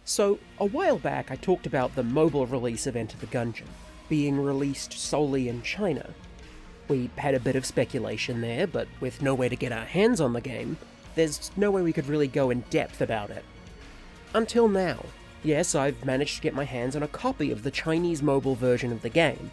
So, a while back I talked about the mobile release of Enter the Gungeon, being released solely in China. We had a bit of speculation there, but with no way to get our hands on the game, there's no way we could really go in depth about it. Until now. Yes, I've managed to get my hands on a copy of the Chinese mobile version of the game.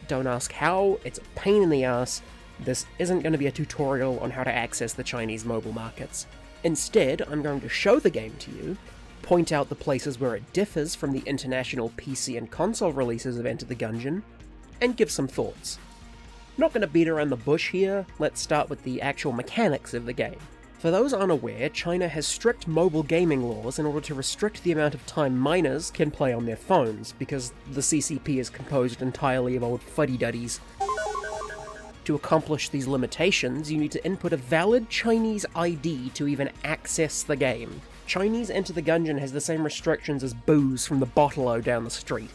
Don't ask how, it's a pain in the ass. This isn't going to be a tutorial on how to access the Chinese mobile markets. Instead, I'm going to show the game to you, point out the places where it differs from the international PC and console releases of Enter the Gungeon, and give some thoughts. Not going to beat around the bush here, let's start with the actual mechanics of the game. For those unaware, China has strict mobile gaming laws in order to restrict the amount of time minors can play on their phones, because the CCP is composed entirely of old fuddy-duddies. To accomplish these limitations, you need to input a valid Chinese ID to even access the game. Chinese Enter the Gungeon has the same restrictions as booze from the bottle-o down the street.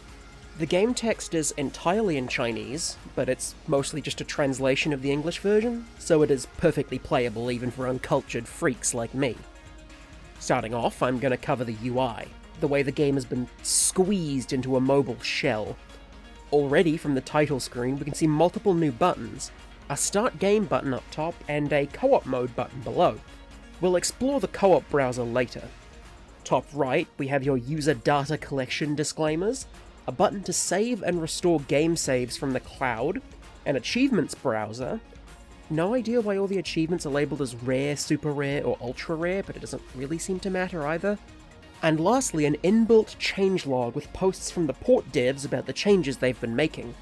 The game text is entirely in Chinese, but it's mostly just a translation of the English version, so it is perfectly playable even for uncultured freaks like me. Starting off, I'm going to cover the UI, the way the game has been squeezed into a mobile shell. Already from the title screen we can see multiple new buttons, a start game button up top and a co-op mode button below. We'll explore the co-op browser later. Top right, we have your user data collection disclaimers, a button to save and restore game saves from the cloud, an achievements browser. No idea why all the achievements are labelled as rare, super rare, or ultra rare, but it doesn't really seem to matter either. And lastly, an inbuilt changelog with posts from the port devs about the changes they've been making.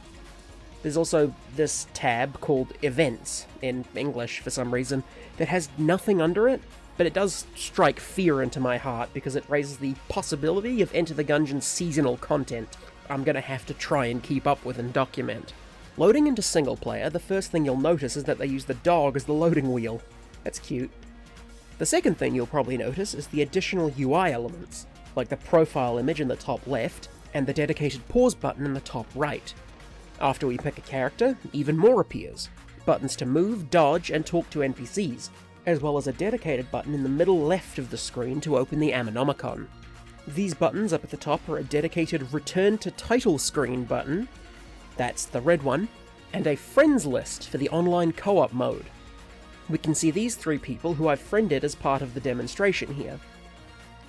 There's also this tab called Events, in English for some reason, that has nothing under it, but it does strike fear into my heart because it raises the possibility of Enter the Gungeon's seasonal content I'm gonna have to try and keep up with and document. Loading into single player, the first thing you'll notice is that they use the dog as the loading wheel. That's cute. The second thing you'll probably notice is the additional UI elements, like the profile image in the top left, and the dedicated pause button in the top right. After we pick a character, even more appears. Buttons to move, dodge, and talk to NPCs, as well as a dedicated button in the middle left of the screen to open the Ammonomicon. These buttons up at the top are a dedicated Return to Title Screen button, that's the red one, and a Friends list for the online co-op mode. We can see these three people who I've friended as part of the demonstration here.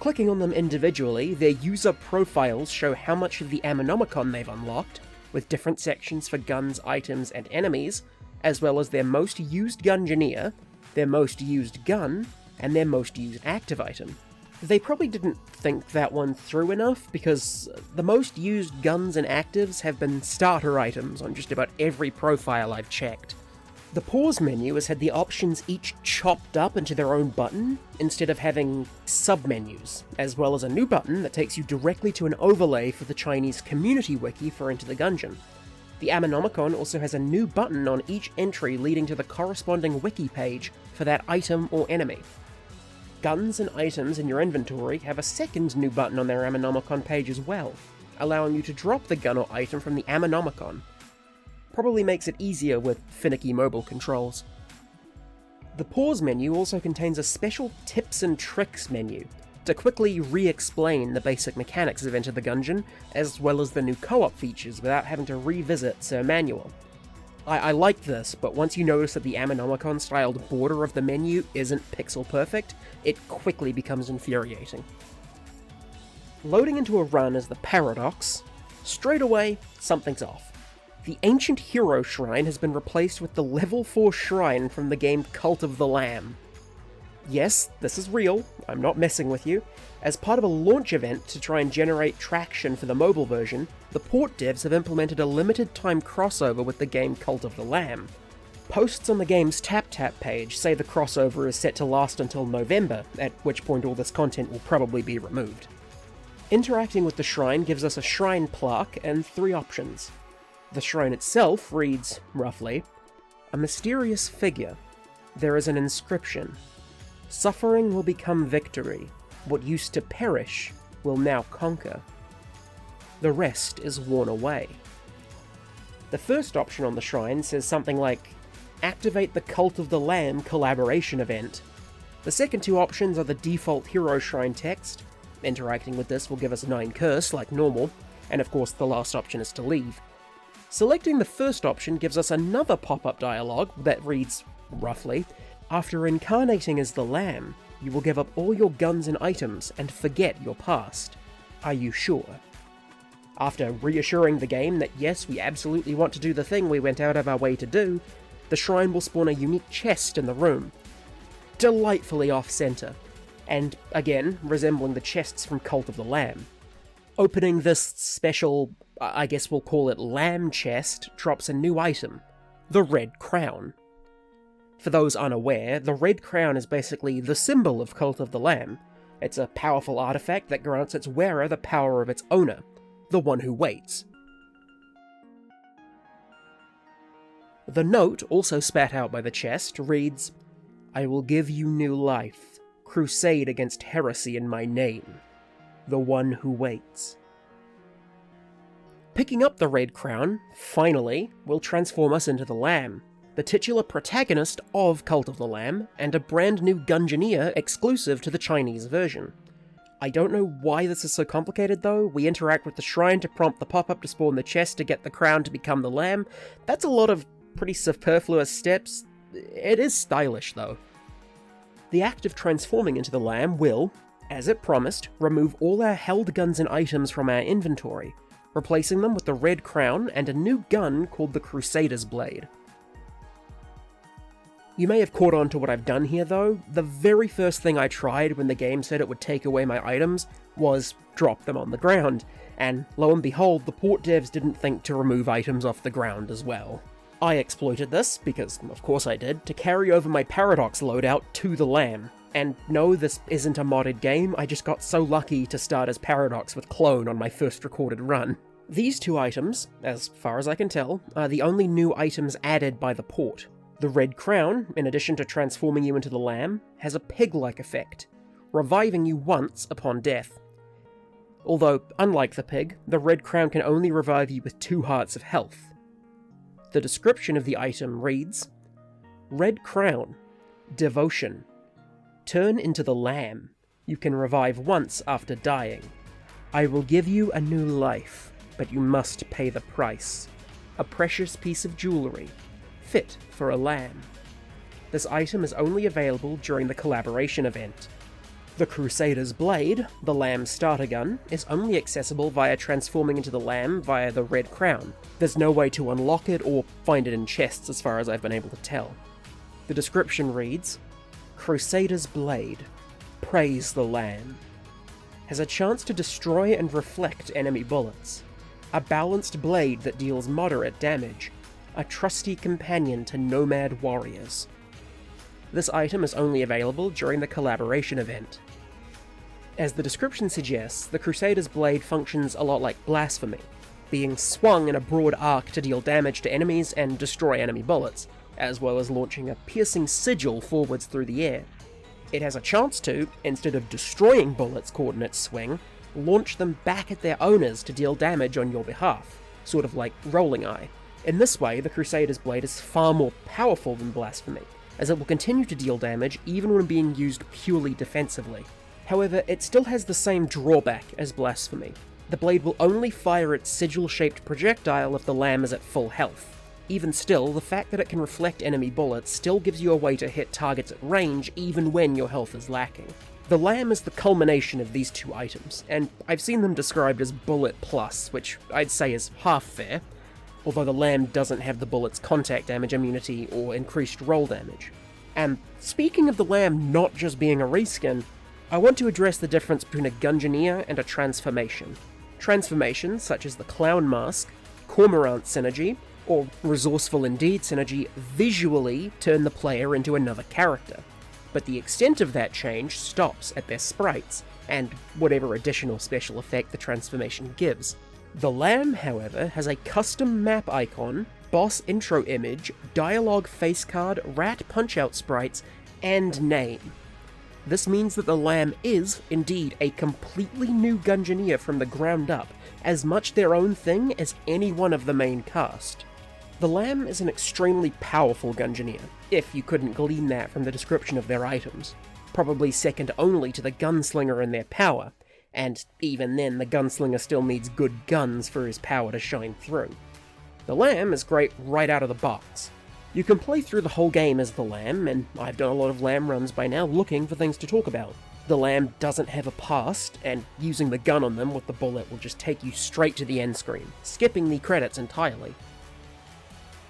Clicking on them individually, their user profiles show how much of the Ammonomicon they've unlocked, with different sections for guns, items, and enemies, as well as their most used Gungeoneer, their most used gun, and their most used active item. They probably didn't think that one through enough, because the most used guns and actives have been starter items on just about every profile I've checked. The pause menu has had the options each chopped up into their own button, instead of having sub-menus, as well as a new button that takes you directly to an overlay for the Chinese community wiki for Enter the Gungeon. The Ammonomicon also has a new button on each entry leading to the corresponding wiki page for that item or enemy. Guns and items in your inventory have a second new button on their Ammonomicon page as well, allowing you to drop the gun or item from the Ammonomicon. Probably makes it easier with finicky mobile controls. The pause menu also contains a special tips and tricks menu to quickly re-explain the basic mechanics of Enter the Gungeon, as well as the new co-op features without having to revisit Sir Manual. I like this, but once you notice that the Ammonomicon-styled border of the menu isn't pixel perfect, it quickly becomes infuriating. Loading into a run is the paradox. Straight away, something's off. The ancient hero shrine has been replaced with the level 4 shrine from the game Cult of the Lamb. Yes, this is real, I'm not messing with you. As part of a launch event to try and generate traction for the mobile version, the port devs have implemented a limited time crossover with the game Cult of the Lamb. Posts on the game's TapTap page say the crossover is set to last until November, at which point all this content will probably be removed. Interacting with the shrine gives us a shrine plaque and 3 options. The shrine itself reads, roughly, "A mysterious figure. There is an inscription. Suffering will become victory. What used to perish will now conquer. The rest is worn away." The first option on the shrine says something like, "Activate the Cult of the Lamb collaboration event." The second 2 options are the default hero shrine text, Interacting with this will give us 9 curse, like normal, and of course the last option is to leave. Selecting the first option gives us another pop-up dialogue that reads, roughly, "After incarnating as the Lamb, you will give up all your guns and items and forget your past. Are you sure?" After reassuring the game that yes, we absolutely want to do the thing we went out of our way to do, the shrine will spawn a unique chest in the room. Delightfully off-center, and again, resembling the chests from Cult of the Lamb. Opening this special, I guess we'll call it Lamb chest, drops a new item, the Red Crown. For those unaware, the Red Crown is basically the symbol of Cult of the Lamb. It's a powerful artifact that grants its wearer the power of its owner, the one who waits. The note, also spat out by the chest, reads, "I will give you new life, crusade against heresy in my name. The one who waits." Picking up the Red Crown, finally, will transform us into the Lamb, the titular protagonist of Cult of the Lamb, and a brand new Gungeoneer exclusive to the Chinese version. I don't know why this is so complicated though. We interact with the shrine to prompt the pop-up to spawn the chest to get the crown to become the Lamb. That's a lot of pretty superfluous steps. It is stylish though. The act of transforming into the Lamb will, as it promised, remove all our held guns and items from our inventory, replacing them with the Red Crown and a new gun called the Crusader's Blade. You may have caught on to what I've done here though. The very first thing I tried when the game said it would take away my items was drop them on the ground, and lo and behold, the port devs didn't think to remove items off the ground as well. I exploited this, because of course I did, to carry over my Paradox loadout to the Lamb. And no, this isn't a modded game, I just got so lucky to start as Paradox with Clone on my first recorded run. These two items, as far as I can tell, are the only new items added by the port. The Red Crown, in addition to transforming you into the Lamb, has a pig-like effect, reviving you once upon death. Although, unlike the pig, the Red Crown can only revive you with 2 hearts of health. The description of the item reads, "Red Crown, Devotion. Turn into the Lamb. You can revive once after dying. I will give you a new life, but you must pay the price. A precious piece of jewelry, fit for a lamb." This item is only available during the collaboration event. The Crusader's Blade, the Lamb's starter gun, is only accessible via transforming into the Lamb via the Red Crown. There's no way to unlock it or find it in chests as far as I've been able to tell. The description reads, "Crusader's Blade, praise the Lamb. Has a chance to destroy and reflect enemy bullets. A balanced blade that deals moderate damage. A trusty companion to nomad warriors." This item is only available during the collaboration event. As the description suggests, the Crusader's Blade functions a lot like Blasphemy, being swung in a broad arc to deal damage to enemies and destroy enemy bullets, as well as launching a piercing sigil forwards through the air. It has a chance to, instead of destroying bullets caught in its swing, launch them back at their owners to deal damage on your behalf, sort of like Rolling Eye. In this way, the Crusader's Blade is far more powerful than Blasphemy, as it will continue to deal damage even when being used purely defensively. However, it still has the same drawback as Blasphemy. The blade will only fire its sigil-shaped projectile if the Lamb is at full health. Even still, the fact that it can reflect enemy bullets still gives you a way to hit targets at range even when your health is lacking. The Lamb is the culmination of these two items, and I've seen them described as Bullet Plus, which I'd say is half fair, although the Lamb doesn't have the bullet's contact damage immunity or increased roll damage. And speaking of the Lamb not just being a reskin, I want to address the difference between a Gungeoneer and a transformation. Transformations, such as the Clown Mask, Cormorant Synergy, or Resourceful Indeed Synergy, visually turn the player into another character, but the extent of that change stops at their sprites, and whatever additional special effect the transformation gives. The Lamb, however, has a custom map icon, boss intro image, dialogue face card, rat punch-out sprites, and name. This means that the Lamb is, indeed, a completely new Gungeoneer from the ground up, as much their own thing as any one of the main cast. The Lamb is an extremely powerful Gungeoneer, if you couldn't glean that from the description of their items, probably second only to the Gunslinger in their power, and even then the gunslinger still needs good guns for his power to shine through. The Lamb is great right out of the box. You can play through the whole game as the Lamb, and I've done a lot of Lamb runs by now looking for things to talk about. The Lamb doesn't have a past, and using the gun on them with the bullet will just take you straight to the end screen, skipping the credits entirely.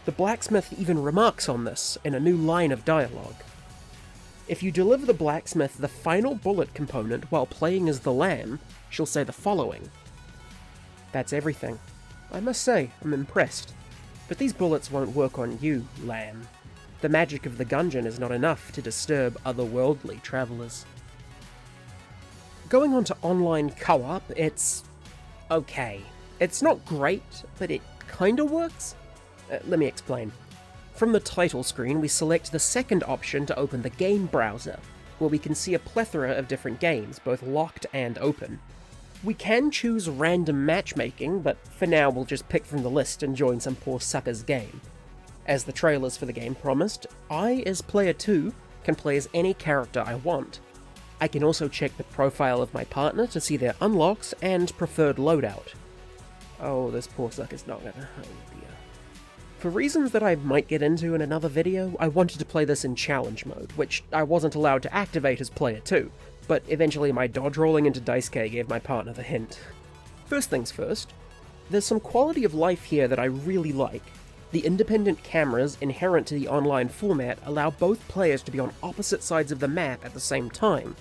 The blacksmith even remarks on this in a new line of dialogue. If you deliver the blacksmith the final bullet component while playing as the Lamb, she'll say the following. That's everything. I must say, I'm impressed. But these bullets won't work on you, Lamb. The magic of the Gungeon is not enough to disturb otherworldly travelers. Going on to online co-op, it's okay. It's not great, but it kinda works. Let me explain. From the title screen, we select the second option to open the game browser, where we can see a plethora of different games, both locked and open. We can choose random matchmaking, but for now we'll just pick from the list and join some poor sucker's game. As the trailers for the game promised, I, as player 2, can play as any character I want. I can also check the profile of my partner to see their unlocks and preferred loadout. Oh, this poor sucker's not gonna... oh dear. For reasons that I might get into in another video, I wanted to play this in challenge mode, which I wasn't allowed to activate as player 2, but eventually my dodge rolling into Dice K gave my partner the hint. First things first, there's some quality of life here that I really like. The independent cameras inherent to the online format allow both players to be on opposite sides of the map at the same time.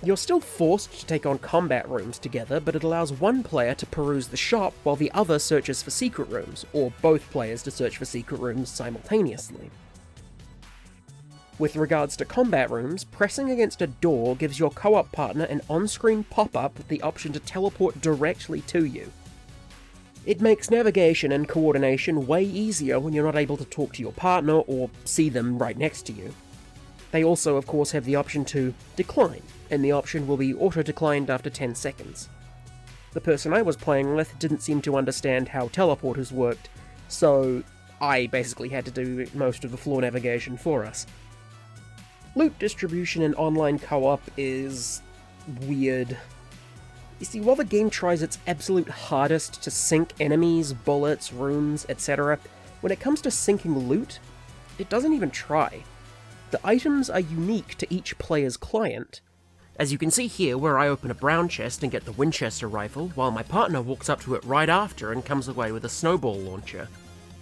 You're still forced to take on combat rooms together, but it allows one player to peruse the shop while the other searches for secret rooms, or both players to search for secret rooms simultaneously. With regards to combat rooms, pressing against a door gives your co-op partner an on-screen pop-up with the option to teleport directly to you. It makes navigation and coordination way easier when you're not able to talk to your partner or see them right next to you. They also, of course, have the option to decline, and the option will be auto-declined after 10 seconds. The person I was playing with didn't seem to understand how teleporters worked, so I basically had to do most of the floor navigation for us. Loot distribution in online co-op is weird. You see, while the game tries its absolute hardest to sync enemies, bullets, rooms, etc., when it comes to syncing loot, it doesn't even try. The items are unique to each player's client. As you can see here, where I open a brown chest and get the Winchester rifle, while my partner walks up to it right after and comes away with a snowball launcher.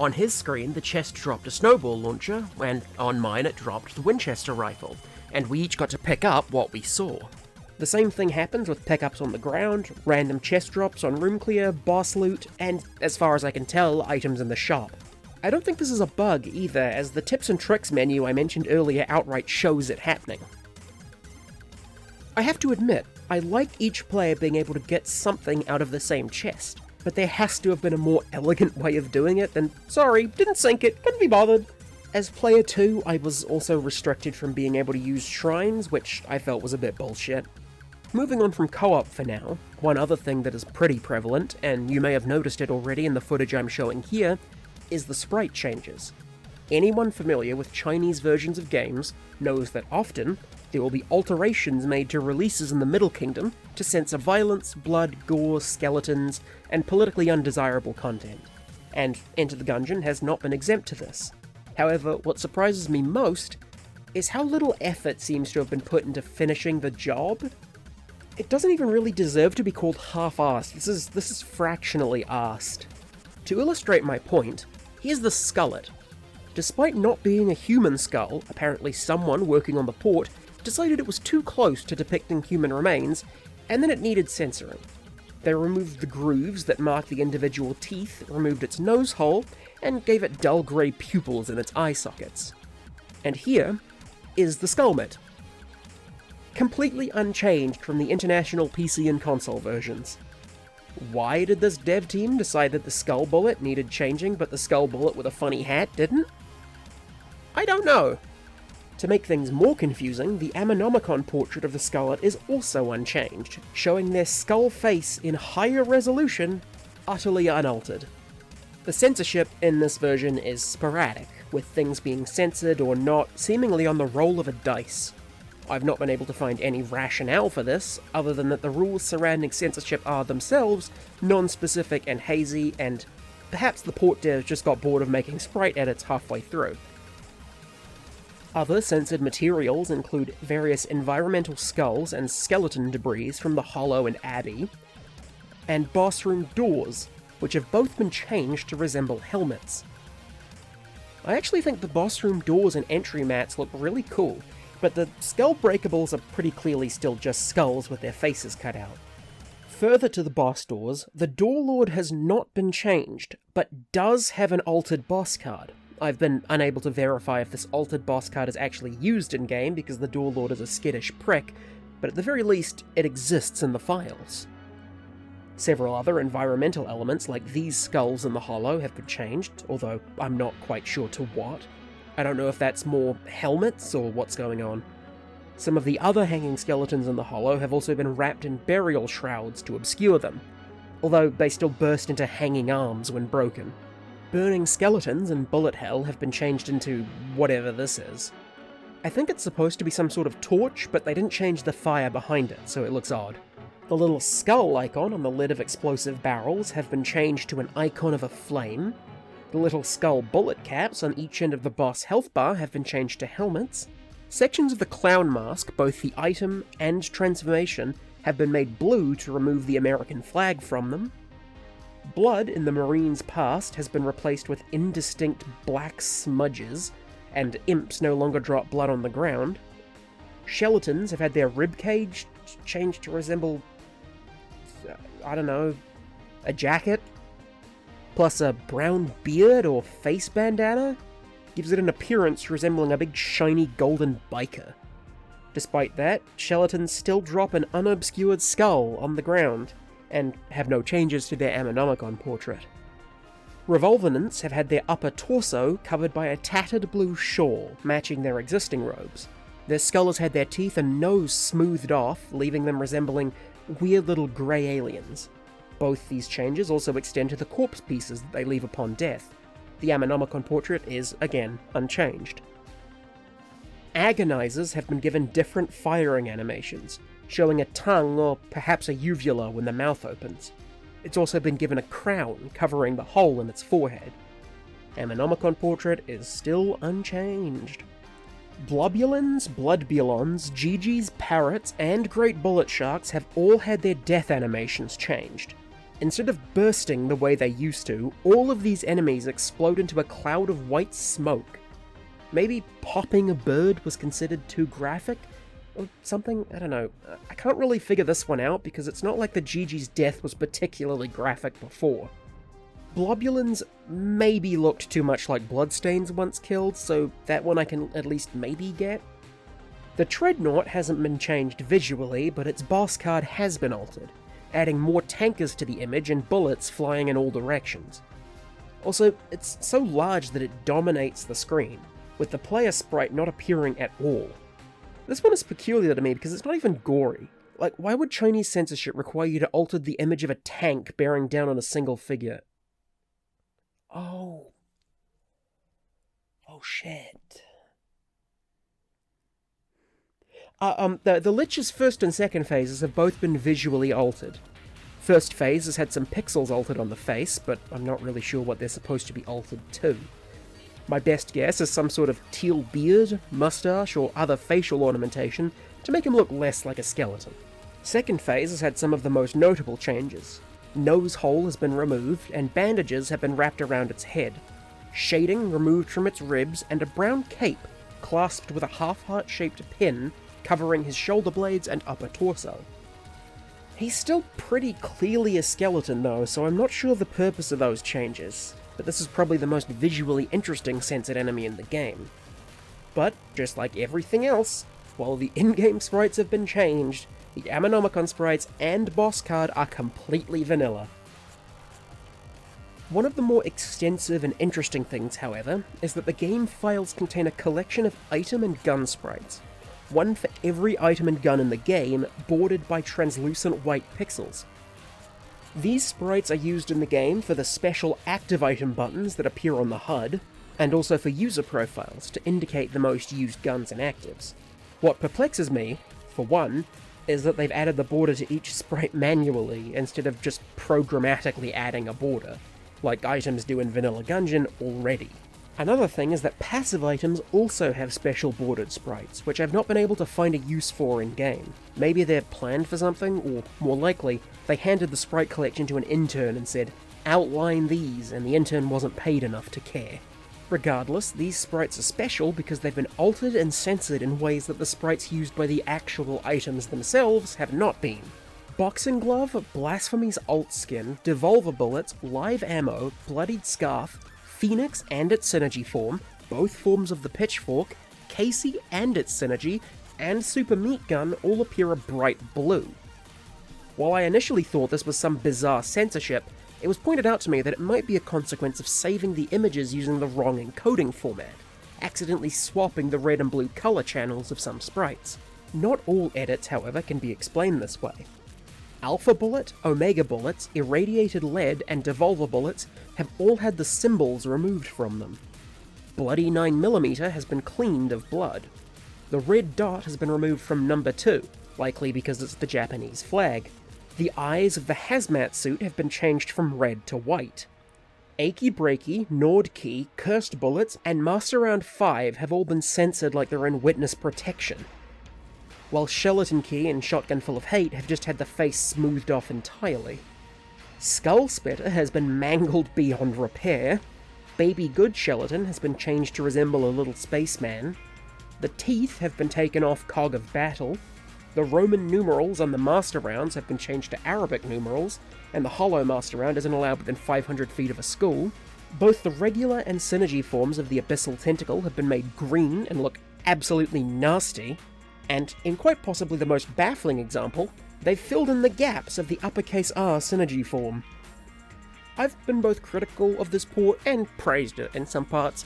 On his screen, the chest dropped a snowball launcher, and on mine it dropped the Winchester rifle, and we each got to pick up what we saw. The same thing happens with pickups on the ground, random chest drops on room clear, boss loot, and, as far as I can tell, items in the shop. I don't think this is a bug either, as the tips and tricks menu I mentioned earlier outright shows it happening. I have to admit, I like each player being able to get something out of the same chest, but there has to have been a more elegant way of doing it than, sorry, didn't sync it, couldn't be bothered. As player 2, I was also restricted from being able to use shrines, which I felt was a bit bullshit. Moving on from co-op for now, one other thing that is pretty prevalent, and you may have noticed it already in the footage I'm showing here, is the sprite changes. Anyone familiar with Chinese versions of games knows that often there will be alterations made to releases in the Middle Kingdom to censor violence, blood, gore, skeletons, and politically undesirable content. And Enter the Gungeon has not been exempt to this. However, what surprises me most is how little effort seems to have been put into finishing the job. It doesn't even really deserve to be called half-assed. This is fractionally arsed. To illustrate my point, here's the skullet. Despite not being a human skull, apparently someone working on the port decided it was too close to depicting human remains, and then it needed censoring. They removed the grooves that mark the individual teeth, removed its nose hole, and gave it dull grey pupils in its eye sockets. And here is the skullmet. Completely unchanged from the international PC and console versions. Why did this dev team decide that the skull bullet needed changing, but the skull bullet with a funny hat didn't? I don't know. To make things more confusing, the Ammonomicon portrait of the skullet is also unchanged, showing their skull face in higher resolution, utterly unaltered. The censorship in this version is sporadic, with things being censored or not seemingly on the roll of a dice. I've not been able to find any rationale for this, other than that the rules surrounding censorship are themselves non-specific and hazy, and perhaps the port devs just got bored of making Sprite edits halfway through. Other censored materials include various environmental skulls and skeleton debris from the Hollow and Abbey, and boss room doors, which have both been changed to resemble helmets. I actually think the boss room doors and entry mats look really cool, but the skull breakables are pretty clearly still just skulls with their faces cut out. Further to the boss doors, the Door Lord has not been changed, but does have an altered boss card. I've been unable to verify if this altered boss card is actually used in-game because the Door Lord is a skittish prick, but at the very least, it exists in the files. Several other environmental elements like these skulls in the Hollow have been changed, although I'm not quite sure to what. I don't know if that's more helmets or what's going on. Some of the other hanging skeletons in the Hollow have also been wrapped in burial shrouds to obscure them, although they still burst into hanging arms when broken. Burning skeletons in Bullet Hell have been changed into whatever this is. I think it's supposed to be some sort of torch, but they didn't change the fire behind it, so it looks odd. The little skull icon on the lid of explosive barrels have been changed to an icon of a flame. The little skull bullet caps on each end of the boss health bar have been changed to helmets. Sections of the clown mask, both the item and transformation, have been made blue to remove the American flag from them. Blood in the Marine's past has been replaced with indistinct black smudges, and imps no longer drop blood on the ground. Skeletons have had their ribcage changed to resemble, I don't know, a jacket, plus a brown beard or face bandana gives it an appearance resembling a big shiny golden biker. Despite that, skeletons still drop an unobscured skull on the ground, and have no changes to their Ammonomicon portrait. Revolvenants have had their upper torso covered by a tattered blue shawl, matching their existing robes. Their skull has had their teeth and nose smoothed off, leaving them resembling weird little grey aliens. Both these changes also extend to the corpse pieces that they leave upon death. The Ammonomicon portrait is, again, unchanged. Agonizers have been given different firing animations, showing a tongue or perhaps a uvula when the mouth opens. It's also been given a crown covering the hole in its forehead. Ammonomicon portrait is still unchanged. Blobulins, Bloodbulons, Gigi's, Parrots, and Great Bullet Sharks have all had their death animations changed. Instead of bursting the way they used to, all of these enemies explode into a cloud of white smoke. Maybe popping a bird was considered too graphic? Or something? I don't know. I can't really figure this one out because it's not like the Gigi's death was particularly graphic before. Blobulins maybe looked too much like Bloodstains once killed, so that one I can at least maybe get. The Treadnought hasn't been changed visually, but its boss card has been altered, adding more tankers to the image and bullets flying in all directions. Also, it's so large that it dominates the screen, with the player sprite not appearing at all. This one is peculiar to me because it's not even gory. Like, why would Chinese censorship require you to alter the image of a tank bearing down on a single figure? Oh shit. The Lich's first and second phases have both been visually altered. First phase has had some pixels altered on the face, but I'm not really sure what they're supposed to be altered to. My best guess is some sort of teal beard, mustache, or other facial ornamentation to make him look less like a skeleton. Second phase has had some of the most notable changes. Nose hole has been removed, and bandages have been wrapped around its head. Shading removed from its ribs, and a brown cape clasped with a half-heart-shaped pin covering his shoulder blades and upper torso. He's still pretty clearly a skeleton though, so I'm not sure the purpose of those changes, but this is probably the most visually interesting censored enemy in the game. But, just like everything else, while the in-game sprites have been changed, the Ammonomicon sprites and boss card are completely vanilla. One of the more extensive and interesting things, however, is that the game files contain a collection of item and gun sprites, one for every item and gun in the game, bordered by translucent white pixels. These sprites are used in the game for the special active item buttons that appear on the HUD, and also for user profiles to indicate the most used guns and actives. What perplexes me, for one, is that they've added the border to each sprite manually instead of just programmatically adding a border, like items do in Vanilla Gungeon already. Another thing is that passive items also have special bordered sprites, which I've not been able to find a use for in-game. Maybe they're planned for something, or more likely, they handed the sprite collection to an intern and said, "Outline these," and the intern wasn't paid enough to care. Regardless, these sprites are special because they've been altered and censored in ways that the sprites used by the actual items themselves have not been. Boxing Glove, Blasphemy's alt skin, Devolver Bullets, Live Ammo, Bloodied Scarf, Phoenix and its synergy form, both forms of the Pitchfork, Casey and its synergy, and Super Meat Gun all appear a bright blue. While I initially thought this was some bizarre censorship, it was pointed out to me that it might be a consequence of saving the images using the wrong encoding format, accidentally swapping the red and blue colour channels of some sprites. Not all edits, however, can be explained this way. Alpha Bullet, Omega Bullets, Irradiated Lead, and Devolver Bullets have all had the symbols removed from them. Bloody 9mm has been cleaned of blood. The red dot has been removed from number 2, likely because it's the Japanese flag. The eyes of the hazmat suit have been changed from red to white. Achy Breaky, Nord Key, Cursed Bullets, and Master Round 5 have all been censored like they're in witness protection, while Skeleton Key and Shotgun Full of Hate have just had the face smoothed off entirely. Skull Spitter has been mangled beyond repair. Baby Good Skeleton has been changed to resemble a little spaceman. The teeth have been taken off Cog of Battle. The Roman numerals on the Master Rounds have been changed to Arabic numerals, and the Hollow Master Round isn't allowed within 500 feet of a school. Both the regular and synergy forms of the Abyssal Tentacle have been made green and look absolutely nasty. And, in quite possibly the most baffling example, they've filled in the gaps of the uppercase R synergy form. I've been both critical of this port and praised it in some parts,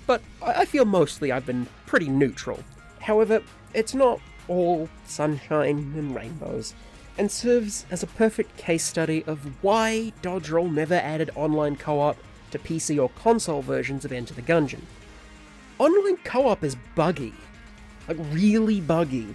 but I feel mostly I've been pretty neutral. However, it's not all sunshine and rainbows, and serves as a perfect case study of why Dodgerel never added online co-op to PC or console versions of Enter the Gungeon. Online co-op is buggy. Like, really buggy.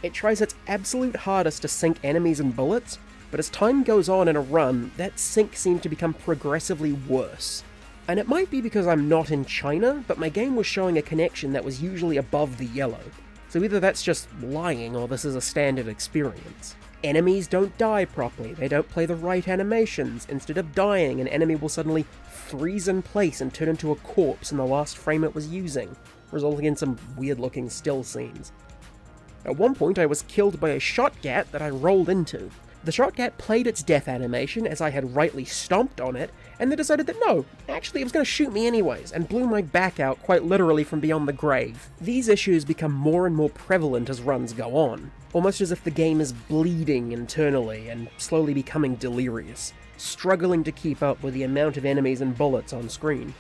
It tries its absolute hardest to sync enemies and bullets, but as time goes on in a run, that sync seems to become progressively worse. And it might be because I'm not in China, but my game was showing a connection that was usually above the yellow. So either that's just lying or this is a standard experience. Enemies don't die properly, they don't play the right animations. Instead of dying, an enemy will suddenly freeze in place and turn into a corpse in the last frame it was using, resulting in some weird-looking still scenes. At one point I was killed by a shotgat that I rolled into. The shotgat played its death animation as I had rightly stomped on it, and then decided that no, actually it was going to shoot me anyways, and blew my back out quite literally from beyond the grave. These issues become more and more prevalent as runs go on, almost as if the game is bleeding internally and slowly becoming delirious, struggling to keep up with the amount of enemies and bullets on screen.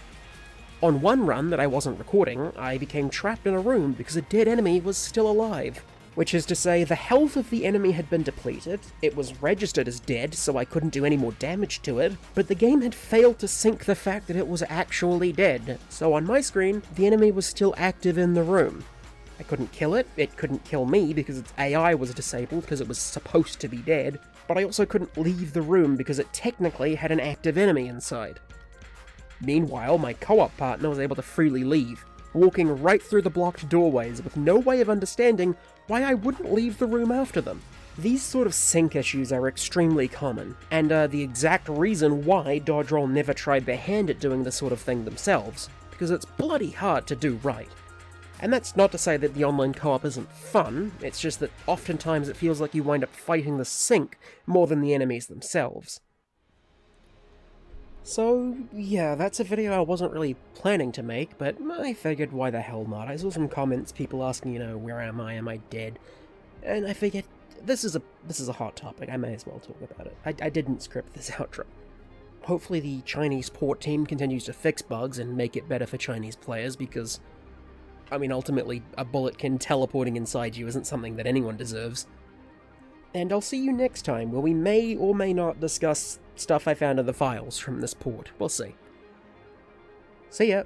On one run that I wasn't recording, I became trapped in a room because a dead enemy was still alive. Which is to say, the health of the enemy had been depleted, it was registered as dead so I couldn't do any more damage to it, but the game had failed to sync the fact that it was actually dead, so on my screen, the enemy was still active in the room. I couldn't kill it, it couldn't kill me because its AI was disabled because it was supposed to be dead, but I also couldn't leave the room because it technically had an active enemy inside. Meanwhile, my co-op partner was able to freely leave, walking right through the blocked doorways with no way of understanding why I wouldn't leave the room after them. These sort of sync issues are extremely common, and are the exact reason why Dodgerel never tried their hand at doing this sort of thing themselves, because it's bloody hard to do right. And that's not to say that the online co-op isn't fun, it's just that oftentimes it feels like you wind up fighting the sync more than the enemies themselves. So, yeah, that's a video I wasn't really planning to make, but I figured why the hell not. I saw some comments, people asking, where am I dead? And I figured, this is a hot topic, I may as well talk about it. I didn't script this outro. Hopefully the Chinese port team continues to fix bugs and make it better for Chinese players, because, ultimately, a bulletkin teleporting inside you isn't something that anyone deserves. And I'll see you next time, where we may or may not discuss stuff I found in the files from this port. We'll see. See ya!